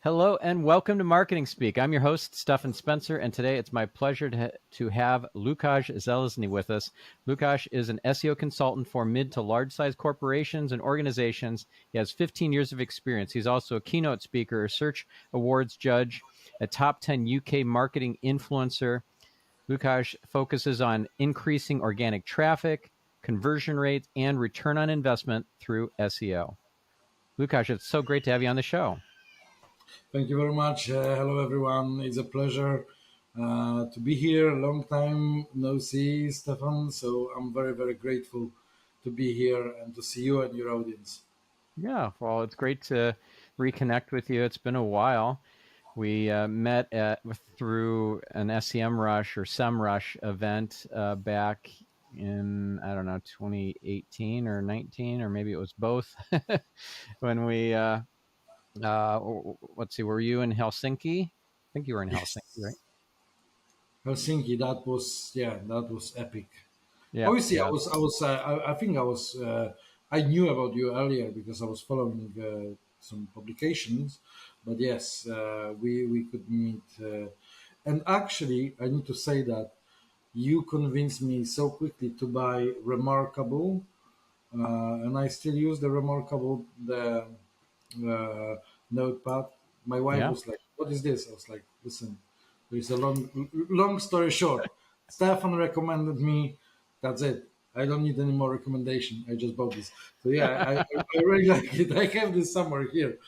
Hello and welcome to Marketing Speak. I'm your host, Stephan Spencer, and today it's my pleasure to have Lukasz Zelezny with us. Lukasz is an SEO consultant for mid to large-size corporations and organizations. He has 15 years of experience. He's also a keynote speaker, a search awards judge, a top 10 UK marketing influencer. Lukasz focuses on increasing organic traffic, conversion rates, and return on investment through SEO. Lukasz, it's so great to have you on the show. Thank you very much. Hello, everyone. It's a pleasure to be here. Long time no see, Stefan. So I'm very, very grateful to be here and to see you and your audience. Yeah, well, it's great to reconnect with you. It's been a while. We met through an SEMrush or Semrush event back in, I don't know, 2018 or 19, or maybe it was both. When we, let's see, were you in Helsinki? I think you were in Helsinki, right? Yes, Helsinki. That was epic. Yeah, Obviously, yeah, I think I knew about you earlier because I was following some publications. But yes, we could meet. And actually, I need to say that you convinced me so quickly to buy Remarkable, and I still use the Remarkable uh, notepad. My wife yeah. was like, "What is this?" I was like, "Listen, there's a long story short. Stefan recommended me. That's it. I don't need any more recommendation. I just bought this. So yeah, I really like it. I have this somewhere here.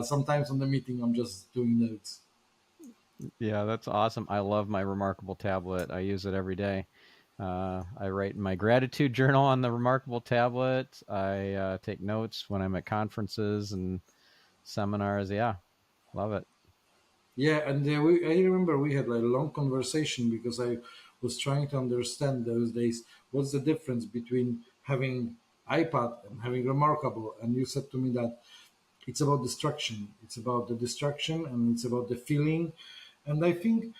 Sometimes on the meeting, I'm just doing notes. Yeah, that's awesome. I love my Remarkable tablet. I use it every day. I write my gratitude journal on the Remarkable tablet. I take notes when I'm at conferences and seminars. Yeah, love it. Yeah, and I remember we had like a long conversation because I was trying to understand those days what's the difference between having iPad and having Remarkable. And you said to me that it's about distraction. It's about the distraction and it's about the feeling. And I think,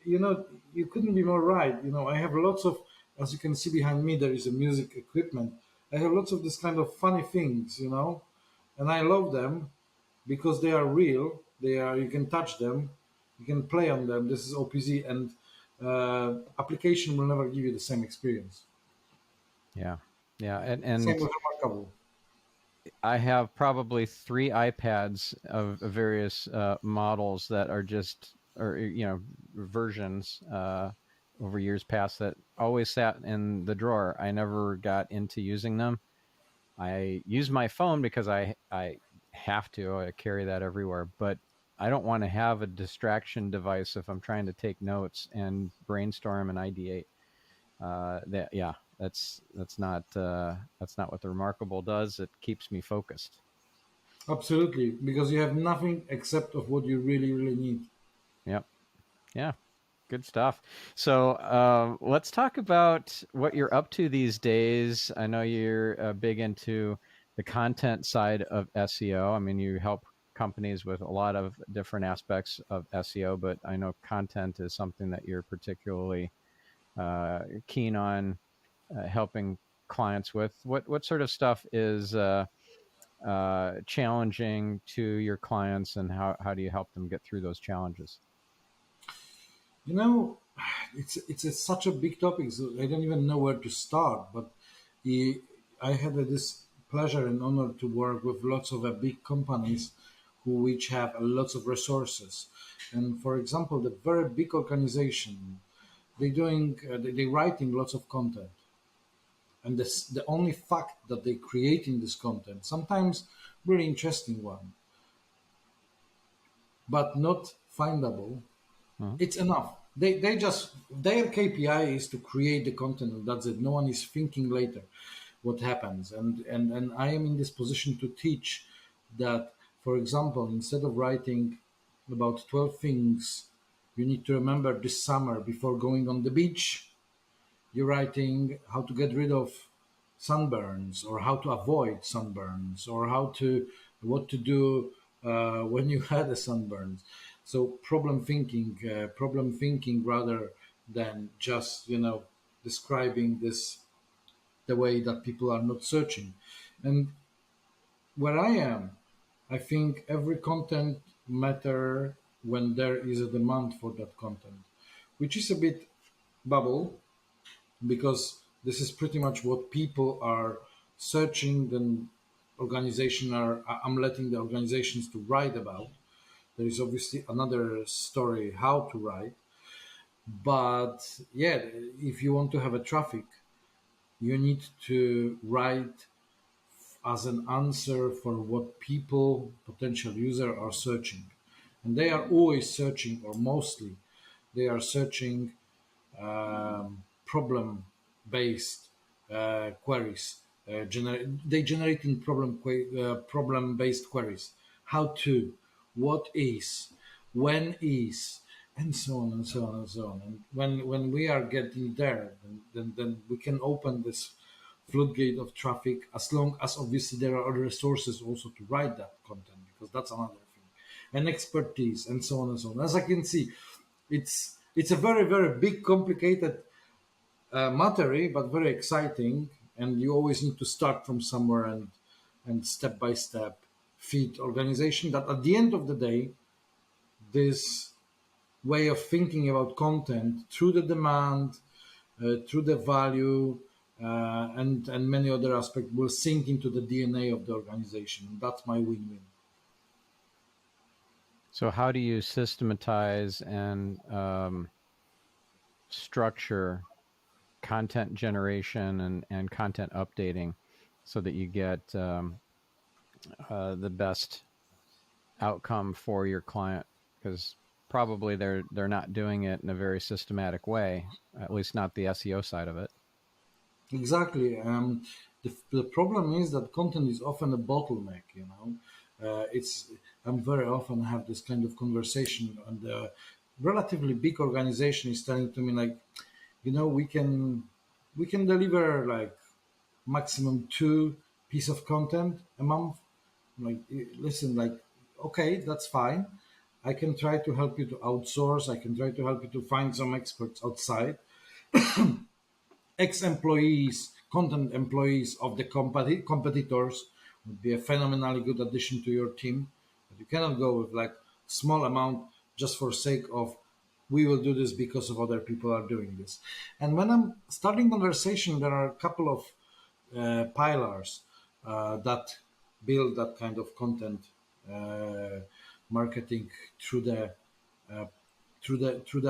you couldn't be more right. I have lots of, as you can see behind me, there is a music equipment. I have lots of this kind of funny things, and I love them because they are real. You can touch them, you can play on them. This is OPZ, and application will never give you the same experience. Yeah, yeah, Same and with Remarkable. I have probably 3 iPads of various models that are just, or versions over years past that always sat in the drawer. I never got into using them. I use my phone because I have to. I carry that everywhere, but I don't want to have a distraction device if I'm trying to take notes and brainstorm and ideate. That yeah, that's not what the Remarkable does. It keeps me focused. Absolutely, because you have nothing except of what you really, really need. Yep. Yeah. Good stuff. So let's talk about what you're up to these days. I know you're big into the content side of SEO. I mean, you help companies with a lot of different aspects of SEO, but I know content is something that you're particularly keen on helping clients with. What sort of stuff is challenging to your clients, and how do you help them get through those challenges? You know, such a big topic, so I don't even know where to start. But the, I had this pleasure and honor to work with lots of big companies who which have lots of resources. And for example, the very big organization, they writing lots of content, and the only fact that they creating this content, sometimes really interesting one, but not findable, Mhm. it's enough. They just their KPI is to create the content, and that's it. No one is thinking later what happens. And I am in this position to teach that, for example, instead of writing about 12 things you need to remember this summer before going on the beach, you're writing how to get rid of sunburns, or how to avoid sunburns, or what to do when you had a sunburn. So problem thinking rather than just describing this the way that people are not searching. And where I am, I think every content matter when there is a demand for that content, which is a bit bubble, because this is pretty much what people are searching. Then organization are I'm letting the organizations to write about. There is obviously another story how to write, but yeah, if you want to have a traffic, you need to write as an answer for what people, potential user, are searching. And they are always searching, or mostly they are searching problem-based queries. They generating problem-based queries. How to, what is, when is, and so on and so on and so on. And when we are getting there, then we can open this floodgate of traffic, as long as obviously there are other resources also to write that content, because that's another thing, and expertise, and so on and so on. As I can see, it's a very, very big, complicated matter, but very exciting. And you always need to start from somewhere, and step by step feed organization that at the end of the day, this way of thinking about content through the demand, through the value, and many other aspects will sink into the DNA of the organization. That's my win-win. So how do you systematize and structure content generation and content updating so that you get the best outcome for your client? Because probably they're not doing it in a very systematic way, at least not the SEO side of it. Exactly. The problem is that content is often a bottleneck. It's I'm very often have this kind of conversation, and a relatively big organization is telling to me like, we can deliver like maximum 2 pieces of content a month. Like, listen, like, okay, that's fine. I can try to help you to outsource. I can try to help you to find some experts outside, ex-employees, content employees of the competitors would be a phenomenally good addition to your team. But you cannot go with like small amount just for sake of we will do this because of other people are doing this. And when I'm starting conversation, there are a couple of pillars that build that kind of content marketing through the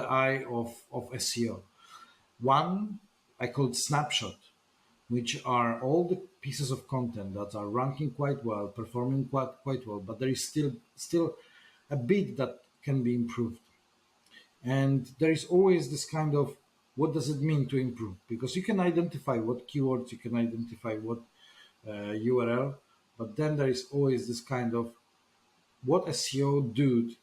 eye of SEO. One I call it snapshot, which are all the pieces of content that are ranking quite well, performing quite well, but there is still a bit that can be improved. And there is always this kind of what does it mean to improve? Because you can identify what keywords, you can identify what URL, but then there is always this kind of what SEO dude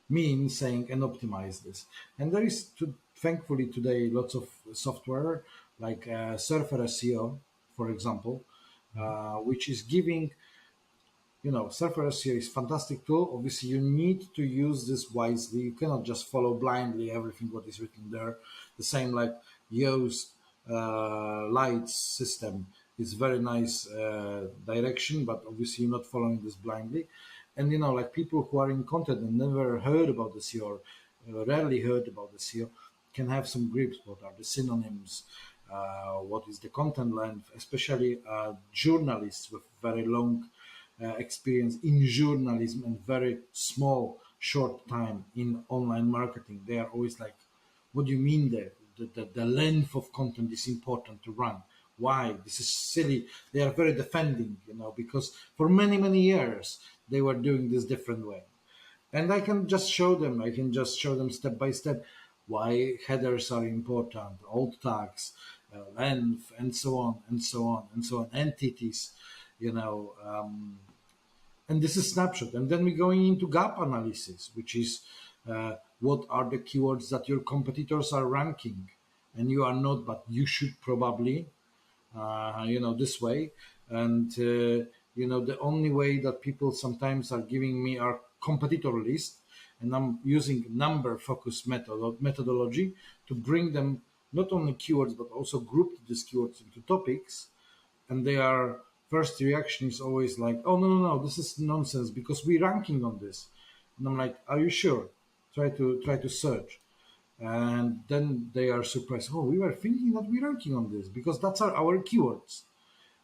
means saying and optimize this. And there is, thankfully today, lots of software like Surfer SEO, for example, which is giving, Surfer SEO is fantastic tool. Obviously, you need to use this wisely. You cannot just follow blindly everything what is written there. The same like Yoast lights system is very nice direction, but obviously you're not following this blindly. And like people who are in content and never heard about the SEO, or rarely heard about the SEO, can have some grips. What are the synonyms? What is the content length? Especially journalists with very long experience in journalism and very small, short time in online marketing. They are always like, what do you mean the length of content is important to run? Why? This is silly. They are very defending, because for many, many years, they were doing this different way. And I can just show them step by step why headers are important, alt tags, length, and so on, and so on, and so on, entities, and this is snapshot. And then we're going into gap analysis, which is what are the keywords that your competitors are ranking and you are not, but you should probably, this way. And, the only way that people sometimes are giving me are competitor list, and I'm using number focused methodology to bring them not only keywords, but also group these keywords into topics. And they are, first reaction is always like, oh, no, this is nonsense because we're ranking on this. And I'm like, are you sure? Try to search. And then they are surprised. Oh, we were thinking that we're ranking on this because that's our keywords.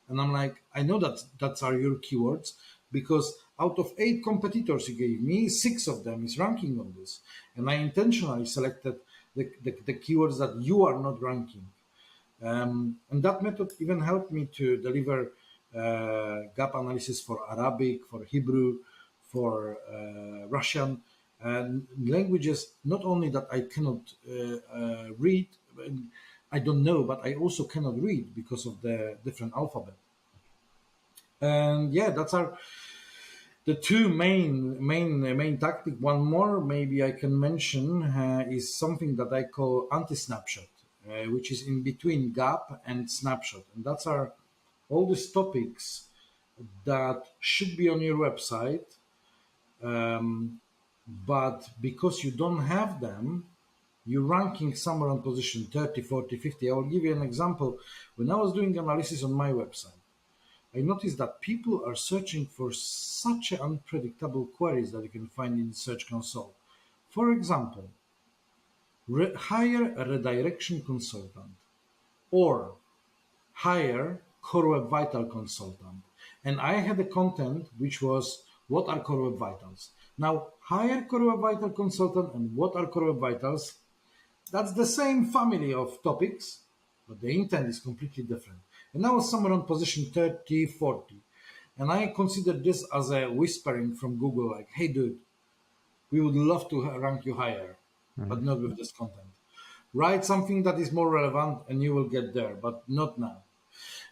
And I'm like, I know that that's are your keywords because out of 8 competitors you gave me, 6 of them is ranking on this. And I intentionally selected the keywords that you are not ranking. And that method even helped me to deliver gap analysis for Arabic, for Hebrew, for Russian, and languages not only that I cannot read, I don't know, but I also cannot read because of the different alphabet. And yeah, that's our the two main tactic. One more maybe I can mention is something that I call anti-snapshot, which is in between gap and snapshot, and that's our all these topics that should be on your website, but because you don't have them, you're ranking somewhere on position 30, 40, 50. I will give you an example. When I was doing analysis on my website, I noticed that people are searching for such unpredictable queries that you can find in Search Console. For example, hire a redirection consultant or hire Core Web Vital consultant. And I had a content which was what are Core Web Vitals? Now, hire Core Web Vital consultant and what are Core Web Vitals? That's the same family of topics, but the intent is completely different. And I was somewhere on position 30, 40. And I considered this as a whispering from Google, like, hey, dude, we would love to rank you higher, but not with this content. Write something that is more relevant and you will get there, but not now.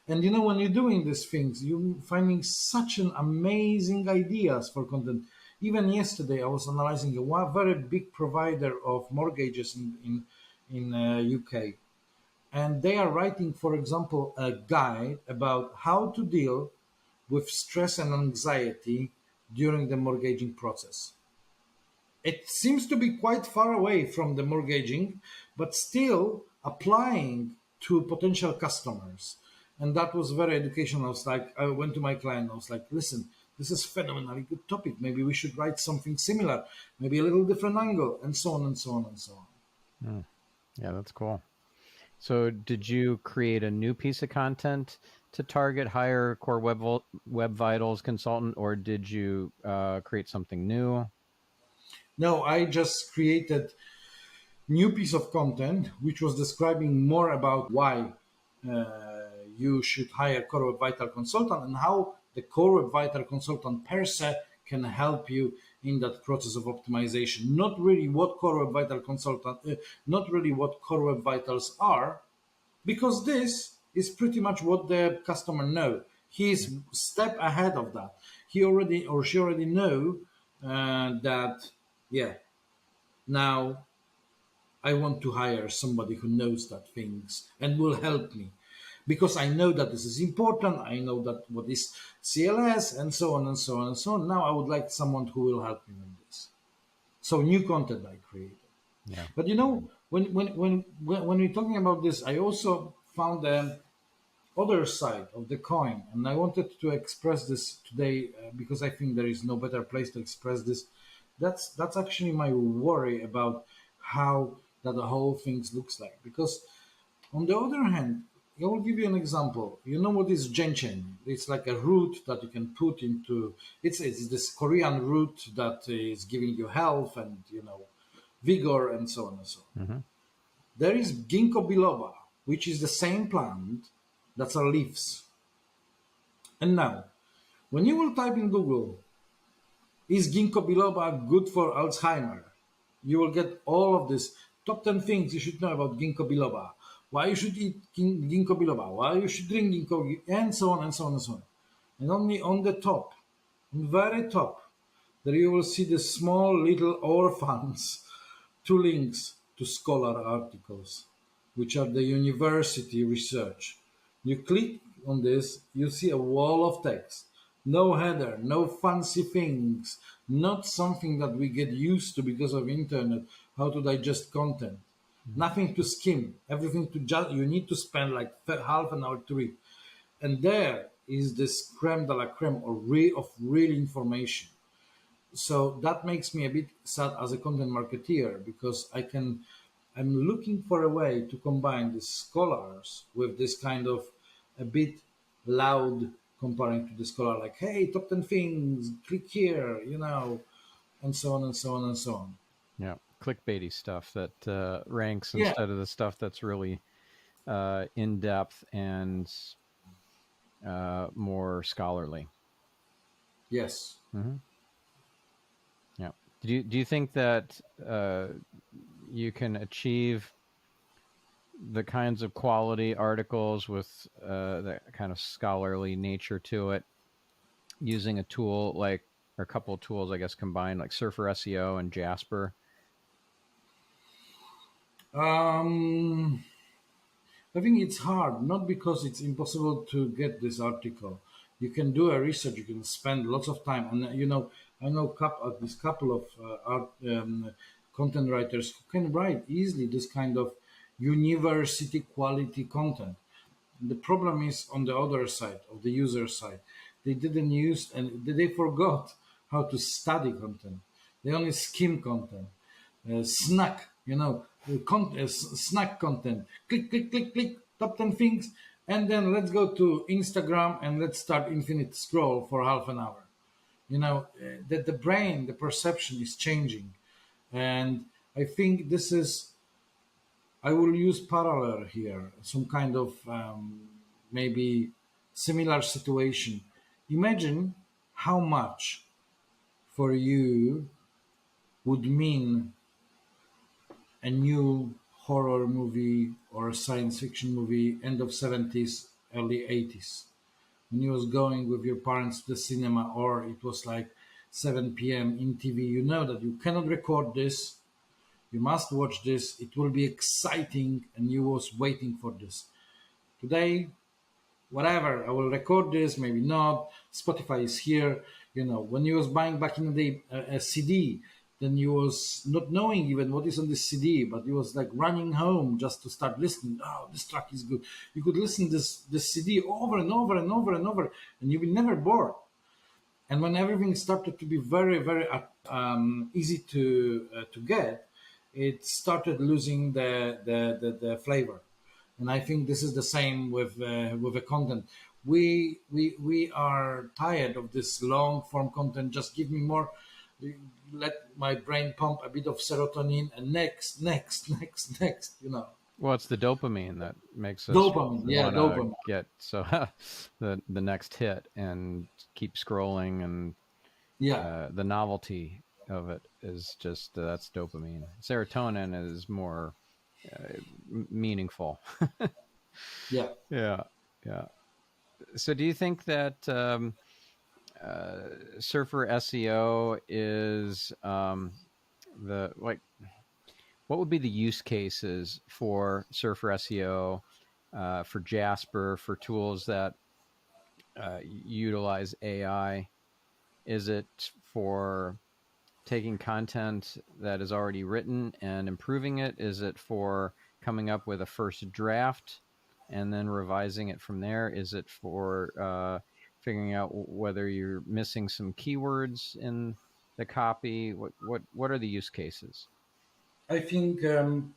And you know, when you're doing these things, you're finding such an amazing ideas for content. Even yesterday, I was analyzing a very big provider of mortgages in UK, and they are writing, for example, a guide about how to deal with stress and anxiety during the mortgaging process. It seems to be quite far away from the mortgaging, but still applying to potential customers. And that was very educational. I went to my client, I was like, listen, this is phenomenally good topic. Maybe we should write something similar, maybe a little different angle, and so on and so on and so on. Yeah, that's cool. So did you create a new piece of content to target higher core web vitals consultant, or did you create something new? No, I just created new piece of content which was describing more about why you should hire Core Web Vital consultant and how the Core Web Vital consultant per se can help you in that process of optimization. Not really what Core Web Vital consultant, not really what Core Web Vitals are, because this is pretty much what the customer know. He is step ahead of that. He already or she already know that, yeah, now I want to hire somebody who knows that things and will help me because I know that this is important. I know that what is CLS and so on and so on and so on. Now I would like someone who will help me with this. So new content I created. Yeah. But you know, when we're talking about this, I also found the other side of the coin, and I wanted to express this today because I think there is no better place to express this. That's actually my worry about how that the whole things looks like. Because on the other hand, I will give you an example. You know what is Jenchen? It's like a root that you can put into. It's this Korean root that is giving you health and vigor and so on and so on. Mm-hmm. There is ginkgo biloba, which is the same plant that's our leaves. And now, when you will type in Google, is ginkgo biloba good for Alzheimer? You will get all of this top 10 things you should know about ginkgo biloba. Why you should eat ginkgo biloba, why you should drink ginkgo, and so on and so on and so on. And only on the top, on the very top, there you will see the small little orphans, 2 links to scholar articles, which are the university research. You click on this, you see a wall of text. No header, no fancy things, not something that we get used to because of internet, how to digest content. Nothing to skim, everything to just, you need to spend like half an hour to read. And there is this creme de la creme of real information. So that makes me a bit sad as a content marketeer, because I'm looking for a way to combine the scholars with this kind of a bit loud comparing to the scholar, like, hey, top 10 things, click here, and so on and so on and so on. Yeah, clickbaity stuff that ranks Yeah. instead of the stuff that's really in depth and more scholarly. Yes. Mm-hmm. Yeah. Do you think that you can achieve the kinds of quality articles with that kind of scholarly nature to it using a tool like, or a couple of tools, I guess, combined, like Surfer SEO and Jasper? Um, I think it's hard, not because it's impossible to get this article. You can do a research, you can spend lots of time, and I know this couple of content writers who can write easily this kind of university quality content. The problem is on the other side, of the user side. They didn't use, and they forgot how to study content. They only skim content, snack, snack content. Click, click, click, click, top 10 things. And then let's go to Instagram and let's start infinite scroll for half an hour. That the brain, the perception is changing. And I think this is, I will use parallel here, some kind of maybe similar situation. Imagine how much for you would mean a new horror movie or a science fiction movie, end of 70s, early 80s, when you was going with your parents to the cinema, or it was like 7 p.m. in TV. You know that you cannot record this. You must watch this. It will be exciting, and you was waiting for this. Today, whatever, I will record this, maybe not. Spotify is here. When you was buying back in the day a CD, then you was not knowing even what is on this CD, but you was like running home just to start listening. Oh, this track is good. You could listen this CD over and over and over and over, and you will never bored. And when everything started to be very, very easy to get, it started losing the flavor. And I think this is the same with the content. We are tired of this long form content. Just give me more. Let my brain pump a bit of serotonin, and next, next, next, next. Well, it's the dopamine that makes us Dopamine. Yeah, want to dopamine. get the next hit and keep scrolling, and Yeah, the novelty of it is just that's dopamine. Serotonin is more meaningful. yeah. Yeah, yeah. So, do you think that Surfer SEO is the like? What would be the use cases for Surfer SEO, for Jasper, for tools that utilize AI? Is it for taking content that is already written and improving it? Is it for coming up with a first draft and then revising it from there? Is it for figuring out whether you're missing some keywords in the copy? What are the use cases? I think you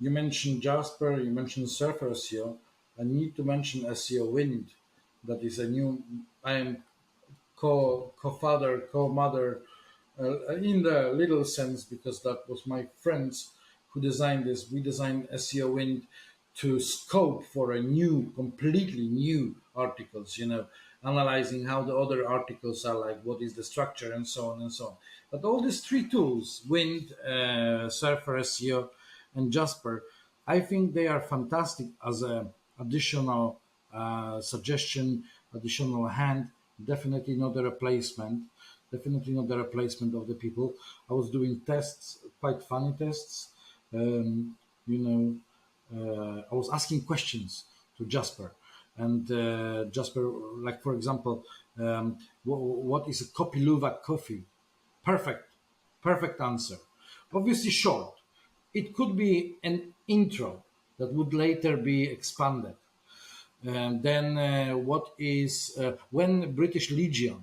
mentioned Jasper, you mentioned Surfer SEO. I need to mention SEO Wind. That is a new. I am co-father, co-mother, in the little sense, because that was my friends who designed this. We designed SEO Wind to scope for a new, completely new articles. Analyzing how the other articles are, like what is the structure, and so on and so on. But all these three tools, Wind, Surfer SEO, and Jasper, I think they are fantastic as a additional suggestion, additional hand. Definitely not a replacement. Definitely not the replacement of the people. I was doing tests, quite funny tests. Um, you know, I was asking questions to Jasper, and Jasper, like for example, what is a Kopiluwak coffee? Perfect, perfect answer. Obviously short. It could be an intro that would later be expanded. And then what is when British Legion?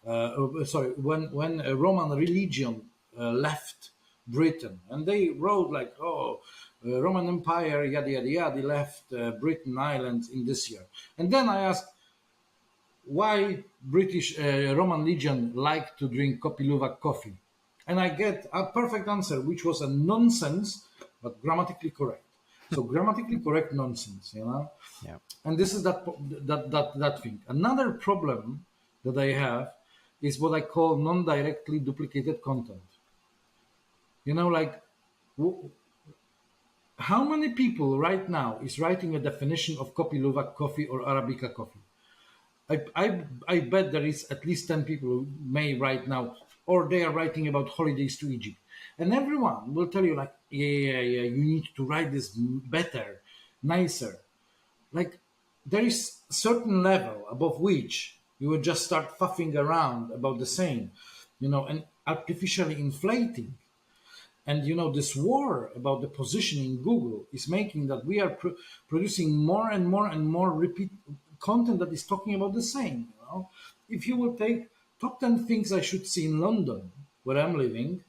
when a Roman religion left Britain, and they wrote like, oh, Roman Empire, yada yada yada, left Britain Islands in this year. And then I asked why British Roman legion like to drink Kopi Luwak coffee, and I get a perfect answer, which was a nonsense, but grammatically correct. So grammatically correct nonsense, you know. Yeah. And this is that thing. Another problem that I have is what I call non-directly duplicated content. You know, like how many people right now is writing a definition of Kopi Luwak coffee or Arabica coffee? I bet there is at least 10 people who may right now, or they are writing about holidays to Egypt. And everyone will tell you like, yeah, you need to write this better, nicer. Like there is a certain level above which you will just start fuffing around about the same, you know, and artificially inflating. And you know, this war about the position in Google is making that we are producing more and more and more repeat content that is talking about the same. You know, if you will take top 10 things I should see in London, where I'm living,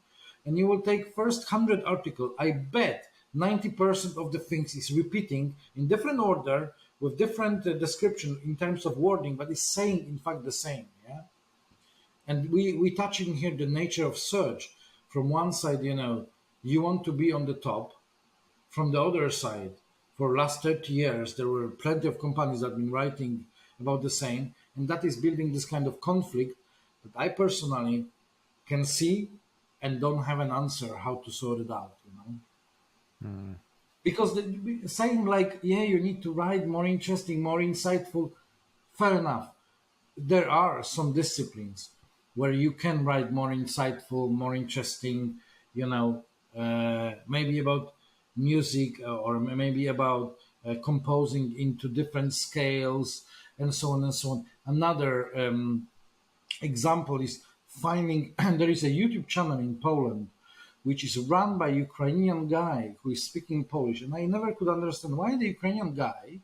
and you will take first 100 article, I bet 90% of the things is repeating in different order with different description in terms of wording, but is saying in fact the same. Yeah, and we touching here the nature of search. From one side, you know, you want to be on the top. From the other side, for last 30 years, there were plenty of companies that have been writing about the same, and that is building this kind of conflict that I personally can see and don't have an answer how to sort it out, you know. Mm. Because saying like, yeah, you need to write more interesting, more insightful, fair enough. There are some disciplines where you can write more insightful, more interesting, you know, maybe about music or maybe about composing into different scales and so on and so on. Another example is finding, there is a YouTube channel in Poland which is run by a Ukrainian guy who is speaking Polish. And I never could understand why the Ukrainian guy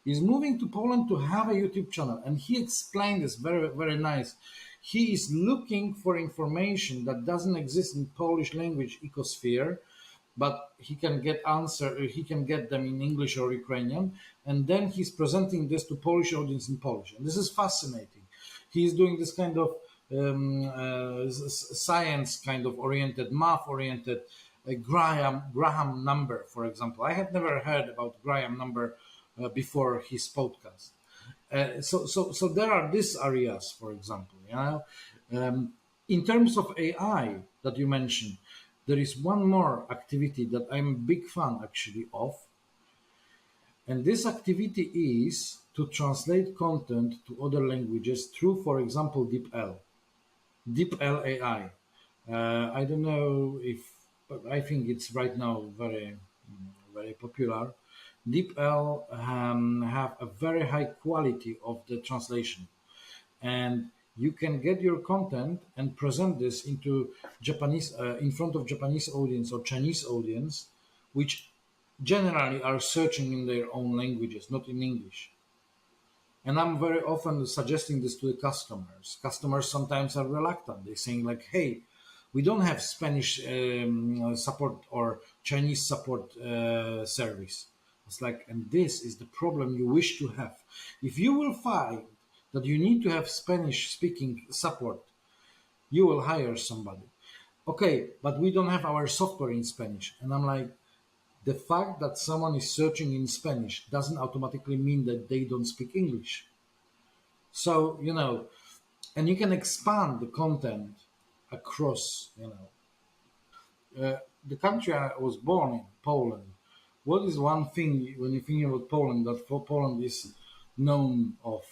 is moving to Poland to have a YouTube channel. And he explained this very, very nice. He is looking for information that doesn't exist in Polish language ecosphere, but he can get them in English or Ukrainian. And then he's presenting this to Polish audience in Polish. And this is fascinating. He's doing this kind of science kind of oriented, math oriented, Graham number, for example. I had never heard about Graham number before his podcast. So there are these areas, for example. You know, in terms of AI that you mentioned, there is one more activity that I'm a big fan actually of, and this activity is to translate content to other languages through, for example, DeepL AI. I don't know if, but I think it's right now very, very popular. DeepL have a very high quality of the translation, and you can get your content and present this into Japanese, in front of Japanese audience or Chinese audience, which generally are searching in their own languages, not in English. And I'm very often suggesting this to the customers. Customers sometimes are reluctant. They're saying like, hey, we don't have Spanish support or Chinese support service. It's like, and this is the problem you wish to have. If you will find that you need to have Spanish speaking support, you will hire somebody. Okay, but we don't have our software in Spanish. And I'm like, the fact that someone is searching in Spanish doesn't automatically mean that they don't speak English. So, you know, and you can expand the content across, you know. The country I was born in, Poland, what is one thing when you think about Poland that Poland is known of?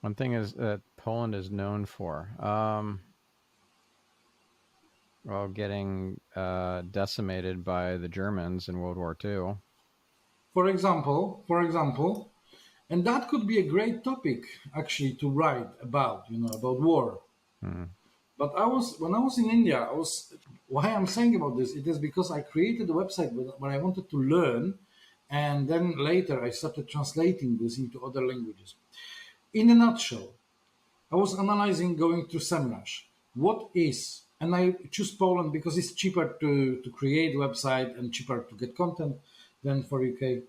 One thing is that Poland is known for, well, getting decimated by the Germans in World War II. For example, and that could be a great topic actually to write about, you know, about war. But when I was in India, why I'm saying about this, it is because I created a website where I wanted to learn, and then later I started translating this into other languages. In a nutshell, I was analyzing going to Semrush. What is, and I choose Poland because it's cheaper to create website and cheaper to get content than for UK.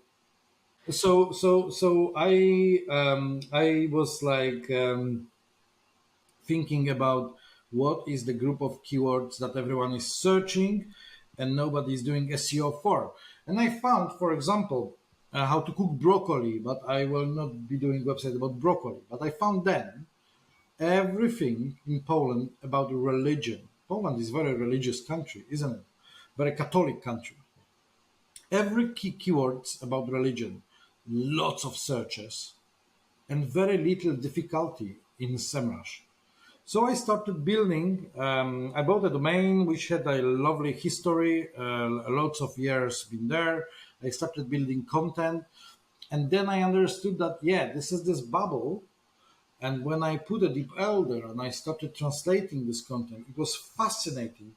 So I was like thinking about what is the group of keywords that everyone is searching and nobody is doing SEO for. And I found, for example, how to cook broccoli, but I will not be doing website about broccoli. But I found then everything in Poland about religion. Poland is a very religious country, isn't it? Very Catholic country. Every keywords about religion, lots of searches, and very little difficulty in SEMrush. So I started building. I bought a domain which had a lovely history, lots of years been there. I started building content, and then I understood that this is this bubble. And when I put a deep L there and I started translating this content, it was fascinating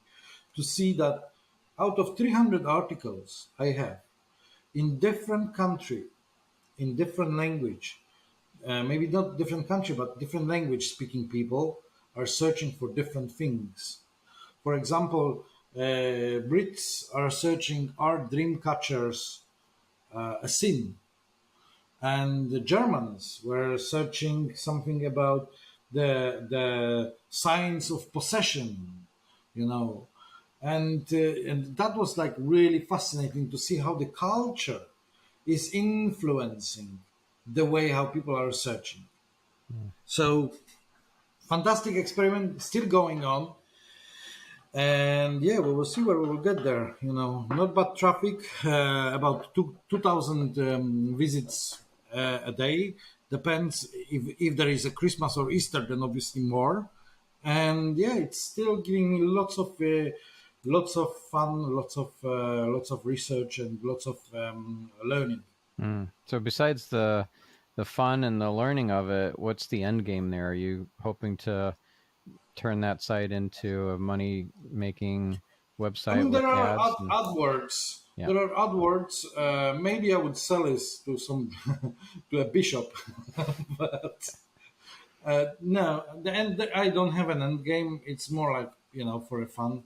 to see that out of 300 articles I have in different country, in different language, maybe not different country, but different language speaking people are searching for different things. For example, Brits are searching, are dream catchers a sin? And the Germans were searching something about the science of possession, you know, and that was like really fascinating to see how the culture is influencing the way how people are searching. So fantastic experiment still going on, and we will see where we will get there. You know, not bad traffic, about 2,000 visits a day. Depends if there is a Christmas or Easter, then obviously more. And it's still giving me lots of fun, lots of research, and lots of learning. So besides the fun and the learning of it, what's the end game there? Are you hoping to turn that site into a money making website? I mean, with there are ads AdWords. Yeah. There are AdWords. Maybe I would sell this to some to a bishop, but no. The end. I don't have an end game. It's more like for a fun.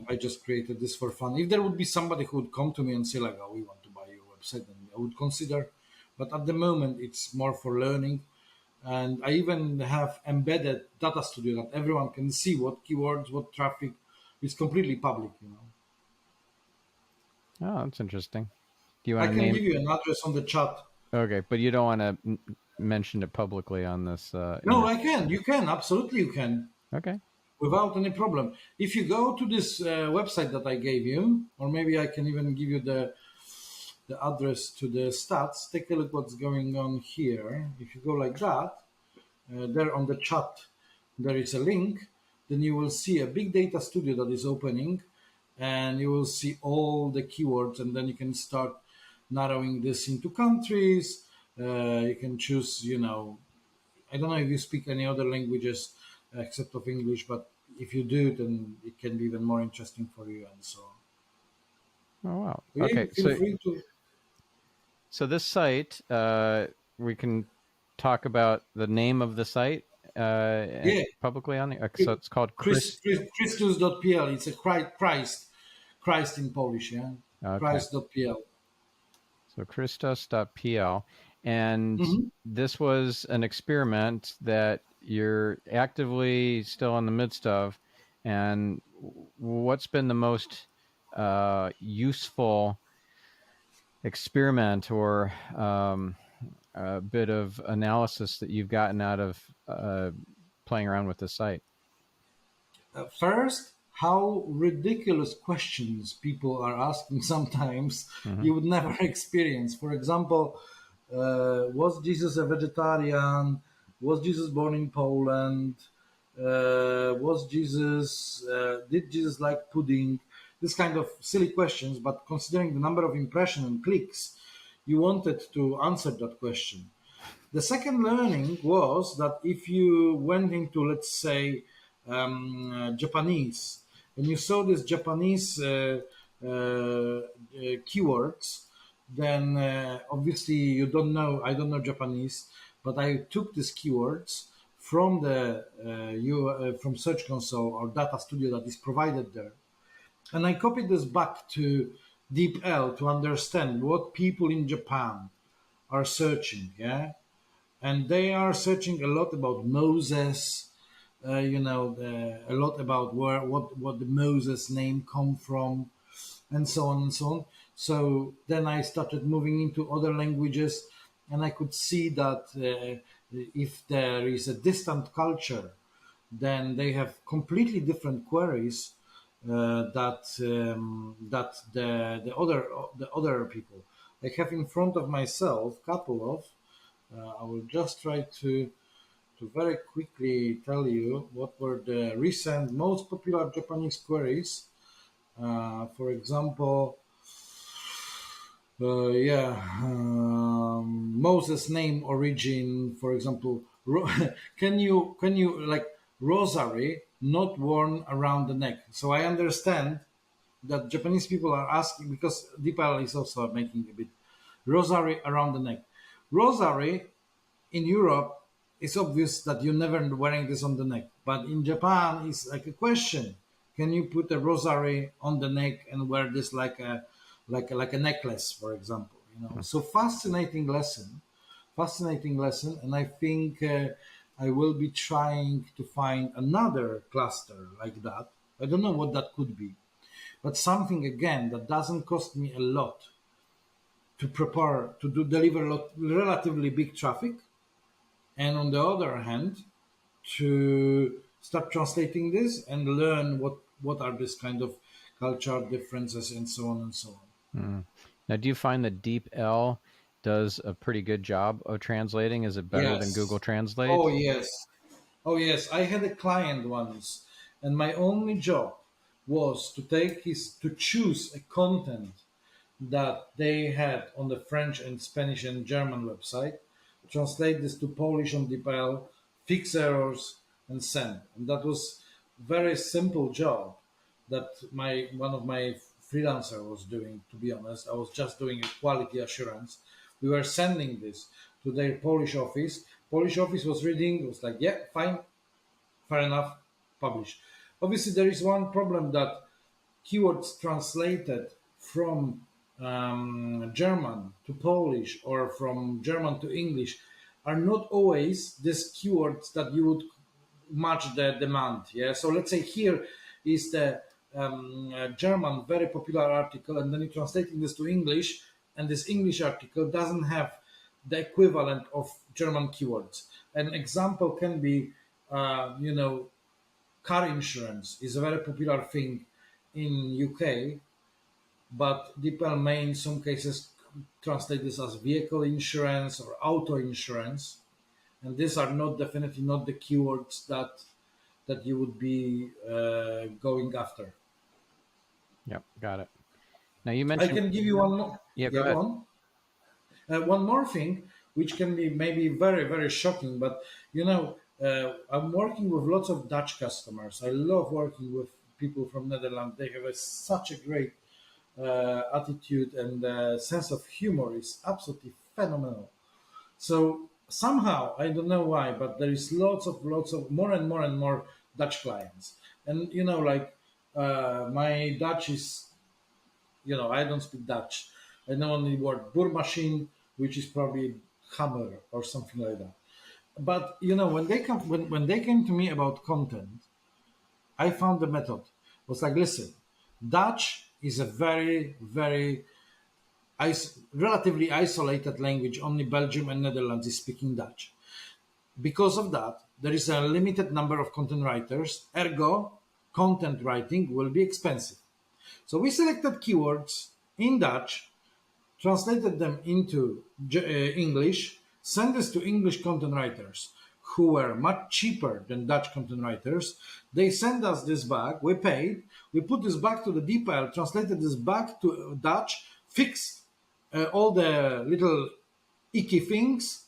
I just created this for fun. If there would be somebody who would come to me and say like, "Oh, we want to buy your website," then I would consider. But at the moment, it's more for learning. And I even have embedded data studio that everyone can see what keywords, what traffic. It's completely public, Oh, that's interesting. Do you I want to can name? give you an address on the chat. Okay, but you don't want to mention it publicly on this. No, I can. You can. Absolutely, you can. Okay. Without any problem. If you go to this website that I gave you, or maybe I can even give you the address to the stats. Take a look what's going on here. If you go like that, there on the chat, there is a link. Then you will see a big data studio that is opening, and you will see all the keywords, and then you can start narrowing this into countries. You can choose, I don't know if you speak any other languages except of English, but if you do, then it can be even more interesting for you and so on. Oh wow. So, Okay. feel free to. So this site, we can talk about the name of the site publicly on there. So it's called Christus.pl. It's a Christ in Polish, yeah. Okay. Christ.pl. So Christos.pl. And this was an experiment that you're actively still in the midst of. And what's been the most useful experiment or a bit of analysis that you've gotten out of playing around with the site? First, how ridiculous questions people are asking sometimes you would never experience. For example, was Jesus a vegetarian? Was Jesus born in Poland? Did Jesus like pudding? This kind of silly questions, but considering the number of impressions and clicks, you wanted to answer that question. The second learning was that if you went into, let's say, Japanese, and you saw this Japanese keywords, then obviously you don't know, I don't know Japanese, but I took these keywords from the from Search Console or Data Studio that is provided there, and I copied this back to DeepL to understand what people in Japan are searching. Yeah, and they are searching a lot about Moses. A lot about what the Moses name come from, and so on and so on. So then I started moving into other languages, and I could see that if there is a distant culture, then they have completely different queries that the other people. I have in front of myself couple of. I will just try to very quickly tell you what were the recent most popular Japanese queries. For example, Moses name origin. For example, can you like rosary not worn around the neck? So I understand that Japanese people are asking because DeepL is also making a bit rosary around the neck. Rosary in Europe, it's obvious that you're never wearing this on the neck. But in Japan, it's like a question: can you put a rosary on the neck and wear this like a necklace, for example? So fascinating lesson, and I think I will be trying to find another cluster like that. I don't know what that could be, but something again that doesn't cost me a lot to prepare to deliver relatively big traffic, and on the other hand, to start translating this and learn what are this kind of cultural differences and so on and so on. Now, do you find that DeepL does a pretty good job of translating? Is it better than Google Translate? Oh yes. Oh yes. I had a client once, and my only job was to choose a content that they had on the French and Spanish and German website, translate this to Polish on DeepL, fix errors, and send. And that was very simple job that one of my freelancer was doing. To be honest, I was just doing a quality assurance. We were sending this to their Polish office. Polish office was reading. It was like, yeah, fine, fair enough, publish. Obviously, there is one problem that keywords translated from German to Polish or from German to English are not always these keywords that you would match the demand. Yeah. So let's say here is the German very popular article, and then you're translating this to English, and this English article doesn't have the equivalent of German keywords. An example can be, car insurance is a very popular thing in UK, but DeepL may in some cases translate this as vehicle insurance or auto insurance, and these are definitely not the keywords that you would be going after. Yep, got it. Now you mentioned. I can give you one more. Yeah, go ahead. One more thing, which can be maybe very, very shocking, but I'm working with lots of Dutch customers. I love working with people from Netherlands. They have such a great attitude, and sense of humor is absolutely phenomenal. So somehow, I don't know why, but there is lots of more and more Dutch clients. And my Dutch is, I don't speak Dutch. I know only word boormachine, which is probably hammer or something like that. But when they came to me about content, I found the method. It was like, listen, Dutch is a very, very relatively isolated language. Only Belgium and Netherlands is speaking Dutch. Because of that, there is a limited number of content writers. Ergo, content writing will be expensive. So we selected keywords in Dutch, translated them into English, sent this to English content writers who were much cheaper than Dutch content writers. They sent us this back. We paid. We put this back to the DeepL, translated this back to Dutch, fixed all the little icky things,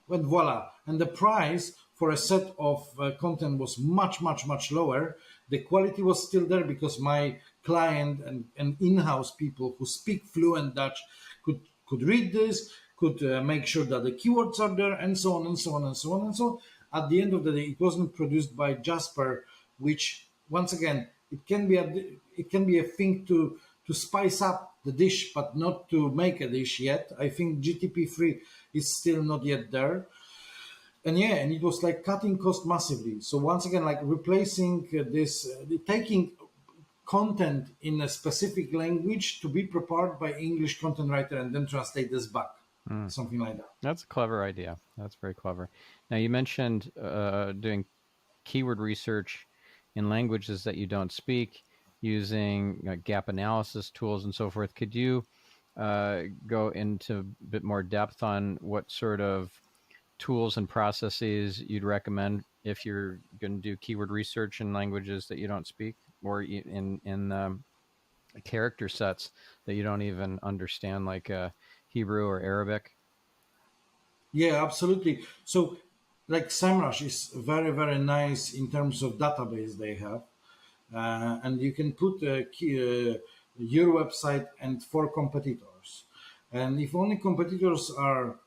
and voila. And the price for a set of content was much, much, much lower. The quality was still there because my client and in-house people who speak fluent Dutch could read this, could make sure that the keywords are there, and so on and so on and so on and so on. at the end of the day, it wasn't produced by Jasper, which once again, it can be a thing to spice up the dish, but not to make a dish yet. I think GTP3 is still not yet there. And yeah, and it was like cutting cost massively. So once again, like replacing taking content in a specific language to be prepared by English content writer and then translate this back, something like that. That's a clever idea. That's very clever. Now, you mentioned doing keyword research in languages that you don't speak, using gap analysis tools and so forth. Could you go into a bit more depth on what sort of tools and processes you'd recommend if you're going to do keyword research in languages that you don't speak, or in character sets that you don't even understand, like Hebrew or Arabic? Yeah, absolutely. So, like Semrush is very, very nice in terms of database they have, and you can put your website and 4 competitors, and if only competitors are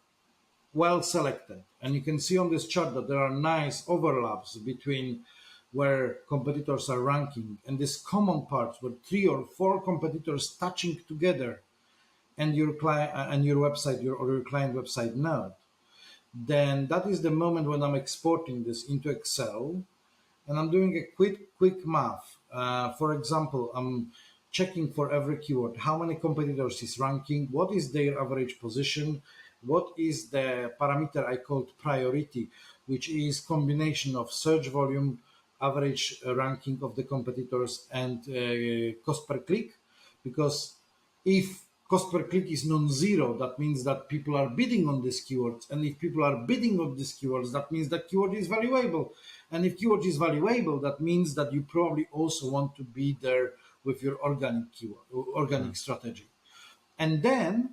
well selected, and you can see on this chart that there are nice overlaps between where competitors are ranking and these common parts where 3 or 4 competitors touching together and your client and your website or your client website node, then that is the moment when I'm exporting this into Excel and I'm doing a quick math. For example, I'm checking for every keyword how many competitors is ranking, what is their average position, what is the parameter I called priority, which is combination of search volume, average ranking of the competitors, and cost per click. Because if cost per click is non-zero, that means that people are bidding on these keywords. And if people are bidding on these keywords, that means that keyword is valuable. And if keyword is valuable, that means that you probably also want to be there with your organic keyword, organic strategy. And then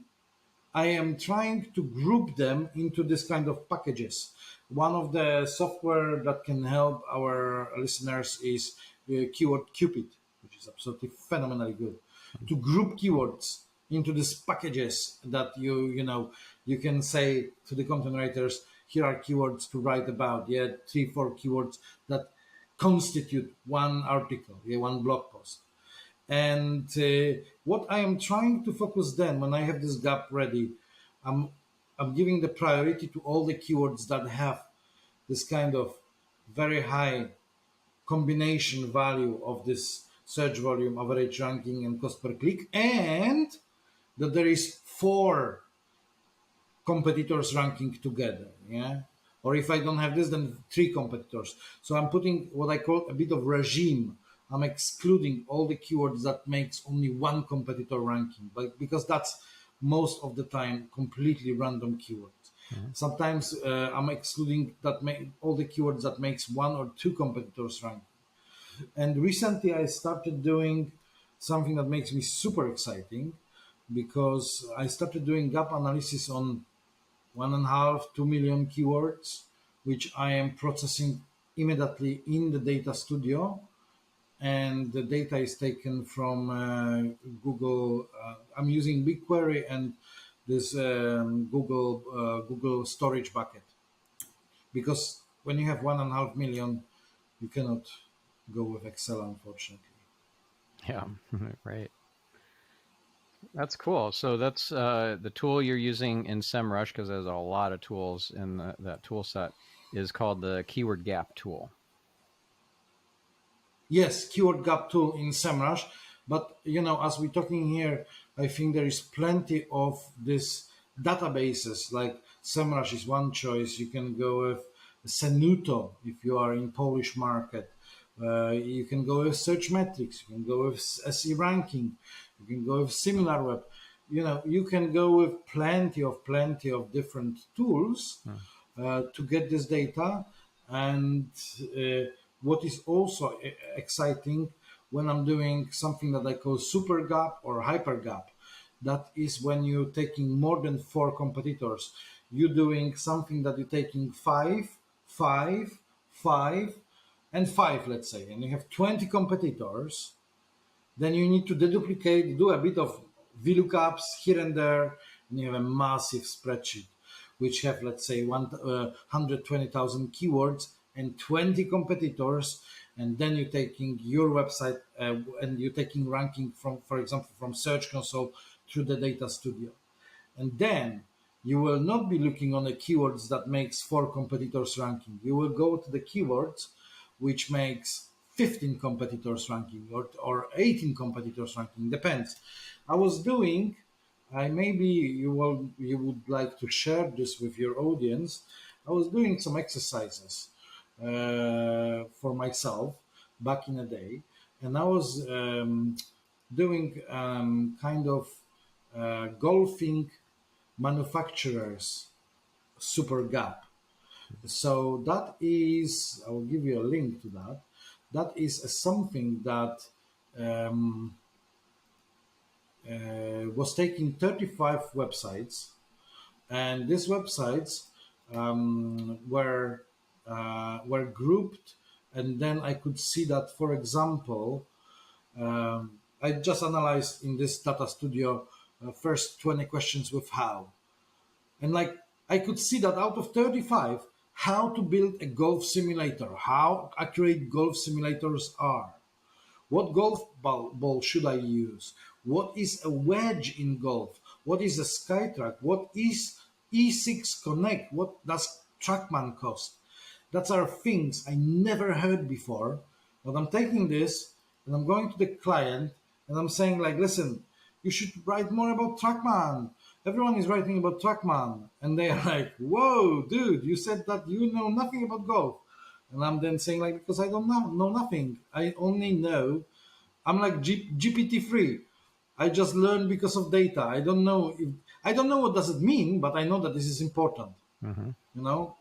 I am trying to group them into this kind of packages. One of the software that can help our listeners is Keyword Cupid, which is absolutely phenomenally good. To group keywords into these packages that you can say to the content writers, here are keywords to write about. Yeah, 3-4 keywords that constitute one article, one blog post. And what I am trying to focus then, when I have this gap ready, I'm giving the priority to all the keywords that have this kind of very high combination value of this search volume, average ranking, and cost per click, and that there is 4 competitors ranking together. Yeah. Or if I don't have this, then 3 competitors. So I'm putting what I call a bit of regime. I'm excluding all the keywords that makes only 1 competitor ranking, but because that's most of the time completely random keywords. Sometimes I'm excluding all the keywords that makes 1 or 2 competitors rank. And recently I started doing something that makes me super exciting, because I started doing gap analysis on 1.5, 2 million keywords, which I am processing immediately in the data studio. And the data is taken from Google. I'm using BigQuery and this Google storage bucket, because when you have 1.5 million, you cannot go with Excel, unfortunately. Yeah, right. That's cool. So that's the tool you're using in Semrush, because there's a lot of tools in that tool set, is called the Keyword Gap tool. Yes, keyword gap tool in Semrush. But as we're talking here, I think there is plenty of these databases. Like Semrush is one choice. You can go with Senuto if you are in Polish market. You can go with Search Metrics. You can go with SE Ranking. You can go with SimilarWeb. You can go with plenty of different tools to get this data. And what is also exciting, when I'm doing something that I call super gap or hyper gap, that is when you're taking more than 4 competitors. You're doing something that you're taking 5, 5, 5, and 5, let's say, and you have 20 competitors. Then you need to deduplicate, do a bit of VLOOKUPs here and there, and you have a massive spreadsheet. which have, let's say, 120,000 keywords and 20 competitors, and then you're taking your website and you're taking ranking from, for example, from Search Console through the Data Studio. And then you will not be looking on the keywords that makes 4 competitors ranking. You will go to the keywords which makes 15 competitors ranking, or 18 competitors ranking, depends. I was doing, maybe you would like to share this with your audience. I was doing some exercises for myself back in the day, and I was doing kind of golfing manufacturers super gap. So that is, I will give you a link to that. That is something that um, was taking 35 websites, and these websites were grouped, and then I could see that, for example, I just analyzed in this data studio first 20 questions with how. And like I could see that out of 35, how to build a golf simulator, how accurate golf simulators are, what golf ball should I use, what is a wedge in golf, what is a SkyTrack, what is E6 Connect, what does TrackMan cost. That are things I never heard before. But I'm taking this and I'm going to the client and I'm saying, like, listen, you should write more about TrackMan. Everyone is writing about TrackMan. And they are like, whoa, dude, you said that you know nothing about golf. And I'm then saying, like, because I don't know nothing. I only know, I'm like GPT-3. I just learned because of data. I don't know what does it mean, but I know that this is important. Mm-hmm. You know,